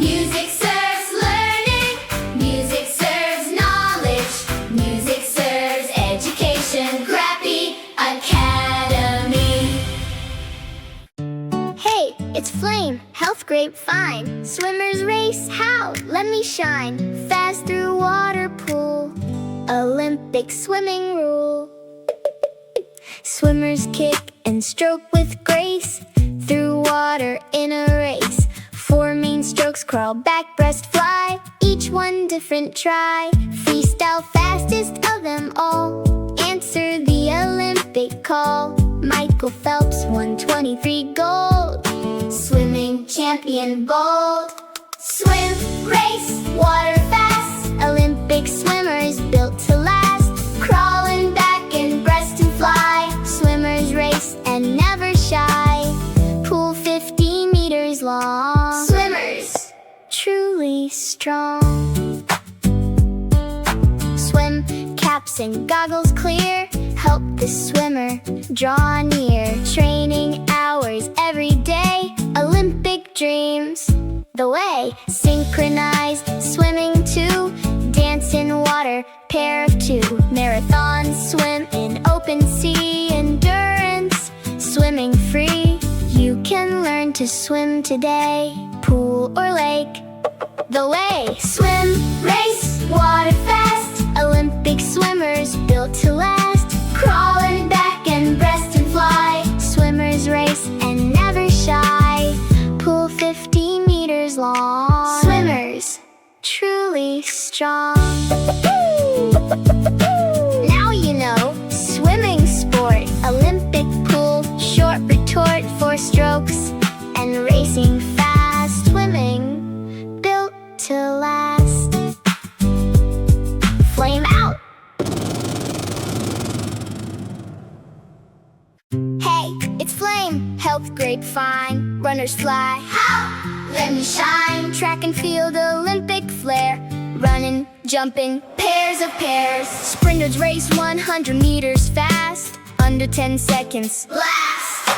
Music serves learning. Music serves knowledge. Music serves education. Grapie Academy. Hey, it's Flame, health grapevine. Swimmers race, how? Let me shine. Fast through water pool, Olympic swimming rule. Swimmers kick and stroke with grace, through water in a race. 4 main strokes, crawl, back, breast, fly, each one different try. Freestyle, fastest of them all, answer the Olympic call. Michael Phelps, 123 gold, swimming champion bold. Swim, race, water fast, Olympic swimmers built to last. Crawling back and breast and fly, swimmers race and never shy. Pool 50 meters long, swimmers truly strong. Swim caps and goggles clear, help the swimmer draw near. Training hours every day, Olympic dreams the way. Synchronized swimming too, dance in water, pair of 2. Marathon swim in open sea, endurance swimming free. You can learn to swim today, pool or lake, the way. Swim, race, water fast, Olympic swimmers built to last. Crawling back and breast and fly, swimmers race and never shy. Pool 50 meters long, swimmers truly strong. Now you know, swimming sport, Olympic pool, short retort, 4 strokes, and racing fast. Swimming built to last. Flame out! Hey, it's Flame, health grapevine. Runners fly, How? Let me shine. track and field, Olympic flair. Running, jumping, pairs of pairs. Sprinters race 100 meters fast, under 10 seconds. Blast.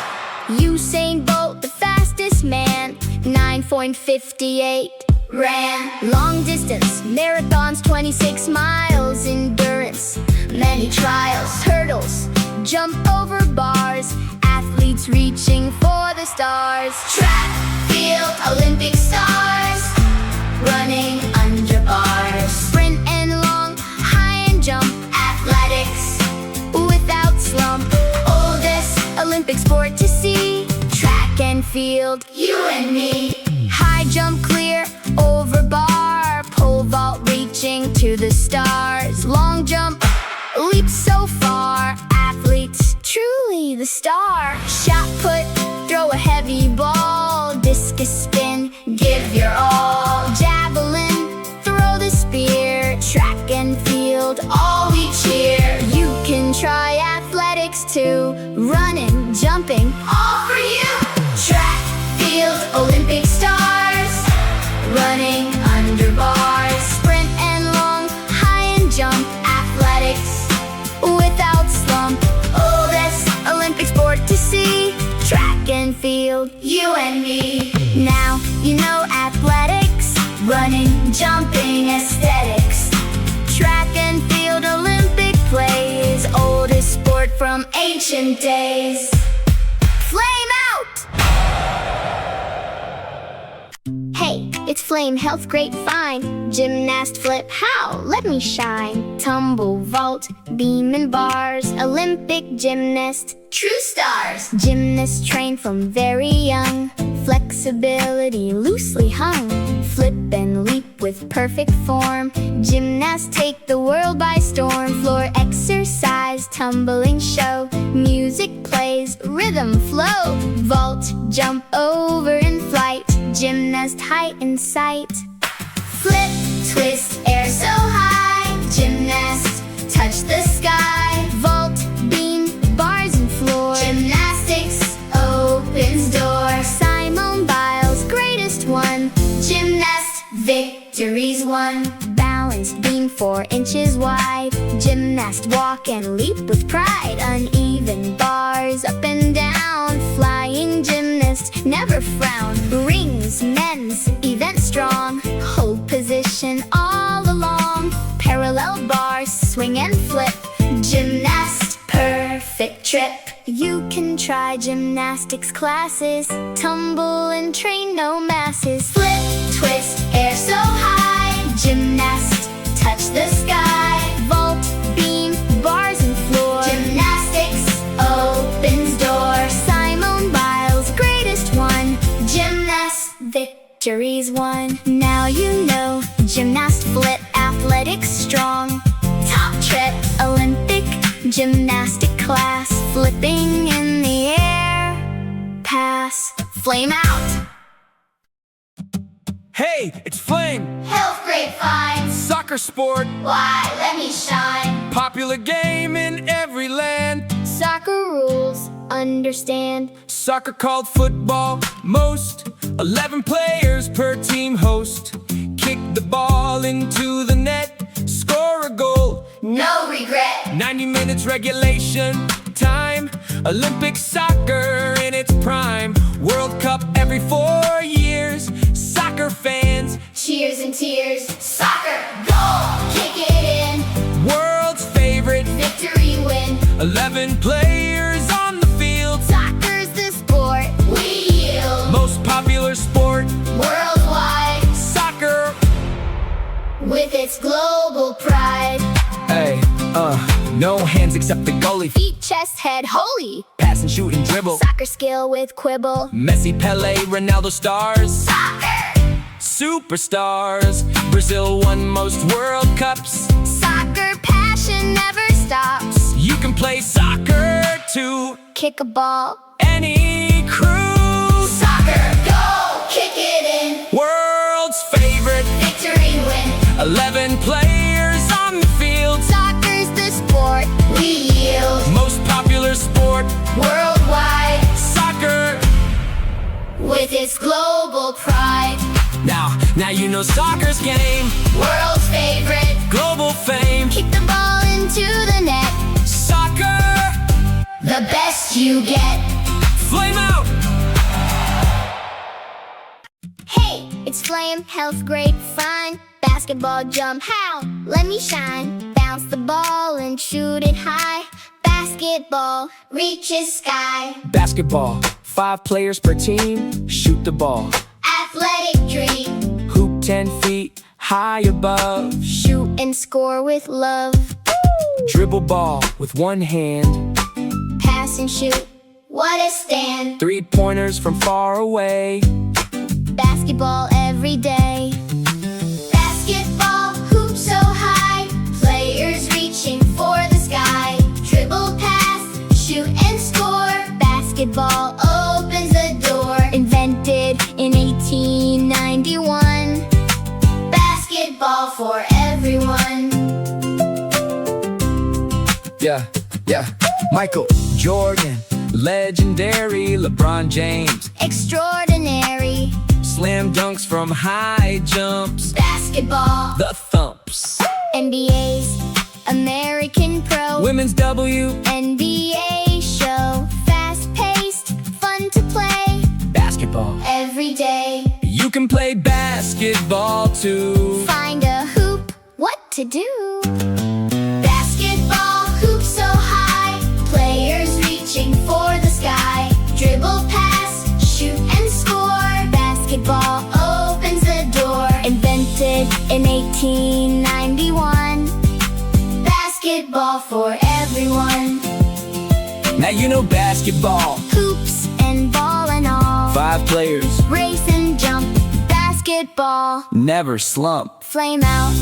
Usain Bolt, the fastest man, 9.58 ran. Long distance, marathons, 26 miles. Endurance, many trials. Hurdles, jump over bars, athletes reaching for the stars. Track, field, Olympic stars, running under bars. Sprint and long, high and jump, Athletics, without slump. Oldest Olympic sport to see, track and field. you and me. High jump clear, over bar, pole vault reaching to the stars. Long jump, leap so far, athletes truly the star. Shot put, throw a heavy ball, discus spin, Give your all. javelin, throw the spear. Track and field, All we cheer. you can try athletics too. Running, jumping, All for you. Track, field, Olympic stars, running under bars. sprint and long, high and jump, Athletics, without slump. Oldest Olympic sport to see, track and field. you and me. Now you know athletics, Running, jumping, aesthetics. track and field, Olympic plays, oldest sport from Ancient days. Flame out! Hey, it's Flame, health grapevine. Gymnast flip, how? Let me shine. Tumble, vault, beam and bars, Olympic gymnast. True stars. Gymnasts train from very young, flexibility loosely hung. Flip and leap with perfect form, gymnasts take the world by storm. Floor exercise, tumbling show, music plays, rhythm flow. Vault, jump over in flight, gymnast height in sight. Flip, twist, air so high. Gymnast, touch the sky. Vault, beam, bars and floor, Gymnastics opens doors. Simone Biles, greatest one. Gymnast, victories won. Balance balance beam 4 inches wide. Gymnast walk and leap with pride. Uneven bars up and down. Flying gymnast never frown. Rings men's event strong. Hold position all along. Parallel bars swing and flip. Gymnast perfect trip. You can try gymnastics classes. Tumble and train no masses. Flip, twist, air so high. Gymnast, touch the sky. Vault, beam, bars and floor. Gymnastics opens doors. Simone Biles, greatest one. Gymnast, victory's won. Now you know. Gymnast flip, athletics strong. Top trip, Olympic gymnastic class. Flipping in the air. Pass, flame out. Hey, it's Flame! Health grapevine. Soccer sport, Why, let me shine. popular game in every land. Soccer rules, understand. Soccer called football, most 11 players per team host. Kick the ball into the net, score a goal. No regret. 90 minutes regulation time. Olympic soccer in its prime. World Cup every 4 years. Soccer fans, Cheers and tears. Soccer, goal, kick it in. world's favorite. Victory win. 11 players on the field. Soccer's the sport. We yield. Most popular sport. Worldwide. Soccer. With its global pride. Hey, no hands except the goalie. Feet, chest, head, holy. Pass and shoot and dribble. Soccer skill with quibble. Messi, Pele, Ronaldo stars. Soccer. Superstars. Brazil won most World Cups. Soccer passion never stops. You can play soccer too. Kick a ball. Any crew. Soccer, goal, kick it in. World's favorite. Victory win. 11 players on the field. Soccer's the sport. We yield. Most popular sport. Worldwide. Soccer. With its global pride. Now you know soccer's game. World's favorite. Global fame. Kick the ball into the net. Soccer. The best you get. Flame out. Hey, it's Flame, health grade fine. Basketball jump, how? Let me shine. Bounce the ball and shoot it high. Basketball, Reaches sky. Basketball. 5 players per team. Shoot the ball. Athletic dream. Hoop 10 feet high above. shoot and score with love. Dribble ball with one hand. Pass and shoot, What a stand. 3-pointers from far away. basketball every day. Basketball, hoop so high. Players reaching for the sky. Dribble, pass, shoot and score. Basketball Opens the door. invented in 1891. Basketball for everyone. Yeah. Michael Jordan, legendary. LeBron James, Extraordinary. slam dunks from high jumps. Basketball, The thumps. NBA's American Pro. Women's NBA show. Fast-paced, fun to play. basketball. every day. You can play basketball too. Find a hoop, what to do? Basketball, hoop so high. Players reaching for the sky. Dribble, pass, shoot and score. Basketball Opens the door. invented in 1891. Basketball for everyone. Now you know basketball. Hoops and ball and all. 5 players, Race and jump. Basketball. never slump. Flame out.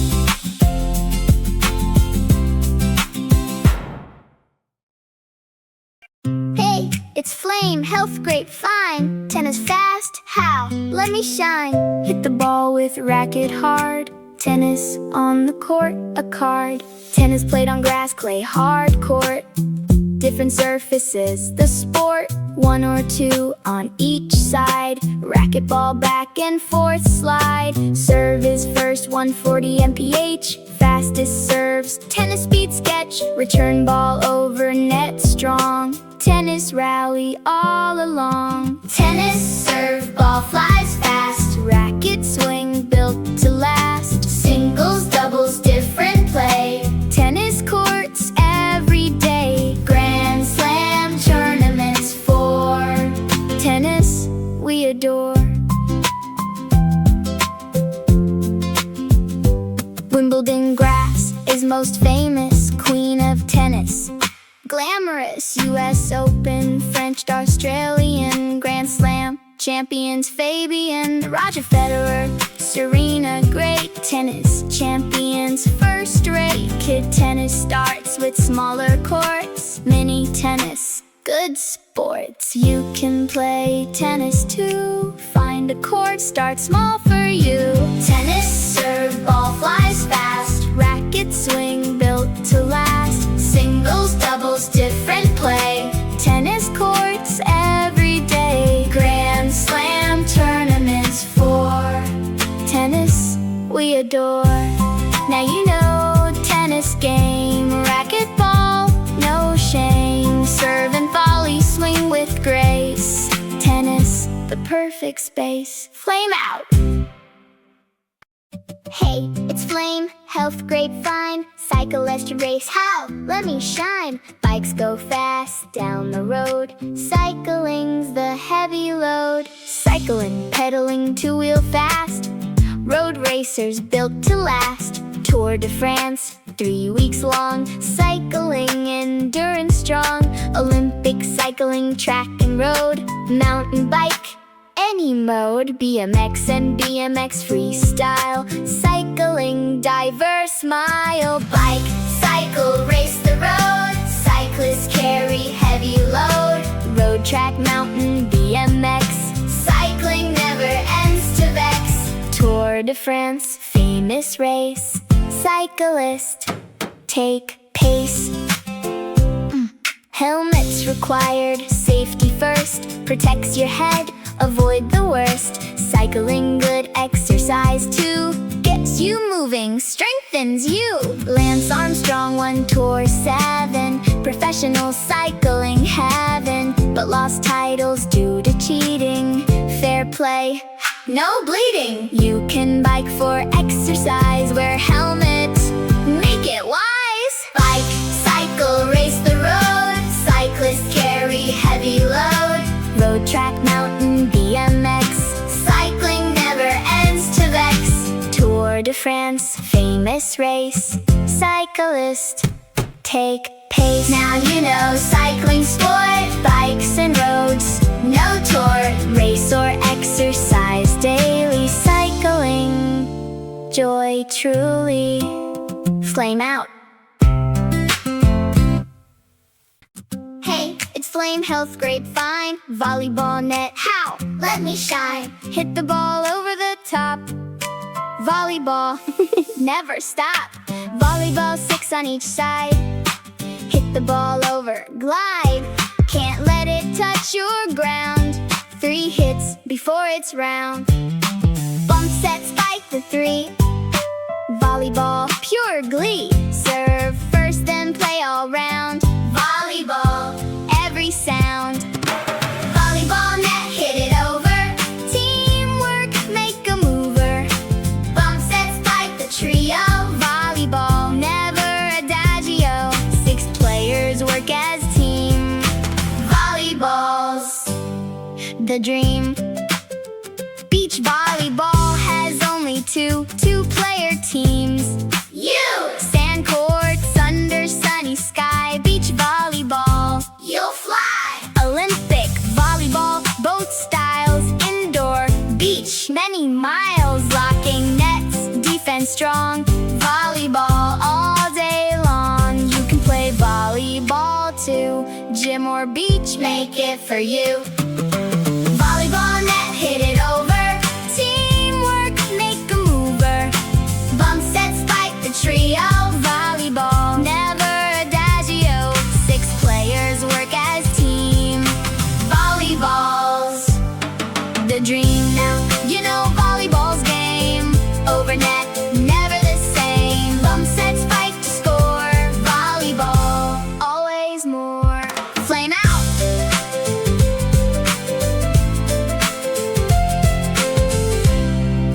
Hey, it's Flame, health great fine. Tennis fast, how? Let me shine. Hit the ball with racket hard. Tennis on the court, a card. Tennis played on grass, clay, hard court. Different surfaces, the sport. 1 or 2 on each side. Racquetball back and forth slide. Serve is first, 140 mph. fastest serves. Tennis beats sketch, return ball over net strong. Tennis rally all along. Tennis serve, ball flies fast. Racket swing built to last. Singles, doubles, different play. Tennis courts every day. Grand Slam tournaments for Tennis we adore. Wimbledon grass is most famous, queen of tennis. Glamorous US Open, French, Australian, Grand Slam champions Fabian, Roger Federer, Serena, great tennis champions, first rate. Kid tennis starts with smaller courts, mini tennis, good sports. You can play tennis too, find a court, start small for you. tennis serve, ball flies fast. Racket swing built to last. Singles, doubles, different play. Tennis courts every day. Grand Slam tournaments for Tennis we adore. Now you know tennis game. Racquetball, no shame. Serve and volley, swing with grace. Tennis, the perfect space. Flame out! Hey, it's Flame, health grapevine. Cyclist race, how? Let me shine. Bikes go fast down the road. Cycling's the heavy load. Cycling, pedaling, two-wheel fast. Road racers built to last. Tour de France, 3 weeks long. Cycling, endurance strong. Olympic cycling, track and road. Mountain bike, any mode. BMX and BMX freestyle. Cycling, diverse mile. bike, cycle, race the road. Cyclists carry heavy load. Road, track, mountain, BMX. Cycling never ends to vex. Tour de France, famous race. Cyclist, take pace. Helmets required, safety first. Protects your head, avoid the worst. Cycling, good exercise too. Gets you moving, strengthens you. Lance Armstrong won Tour 7. Professional cycling heaven. But lost titles due to cheating. Fair play, No bleeding. you can bike for exercise. Wear helmet, make it wise. Bike, cycle, race the road. Cyclists carry heavy load. Road, track, mountain, BMX. Cycling never ends to vex. Tour de France, famous race. Cyclist, take pace. Now you know cycling sport. Bikes and roads, No tour. race or exercise daily. Cycling, joy truly. Flame out. Hey, it's Flame, health grapevine. Volleyball net, how? Let me shine. Hit the ball over the top. Volleyball, never stop. Volleyball, 6 on each side. Hit the ball over, glide. Can't let it touch your ground. 3 hits before it's round. Bump set, spike the 3. Volleyball, pure glee. Serve first, then play all round. Volleyball. Every sound. Volleyball net, hit it over. Teamwork, make a mover. Bump set, spike the trio. Volleyball, never adagio. 6 players work as team. Volleyball's The dream. Beach volleyball has only two-player teams. you. Sand courts under sunny sky. Beach volleyball, You'll fly. Olympic volleyball, both styles. Indoor, beach, many miles. Locking nets, defense strong. Volleyball all day long. You can play volleyball too. Gym or beach, Make it for you.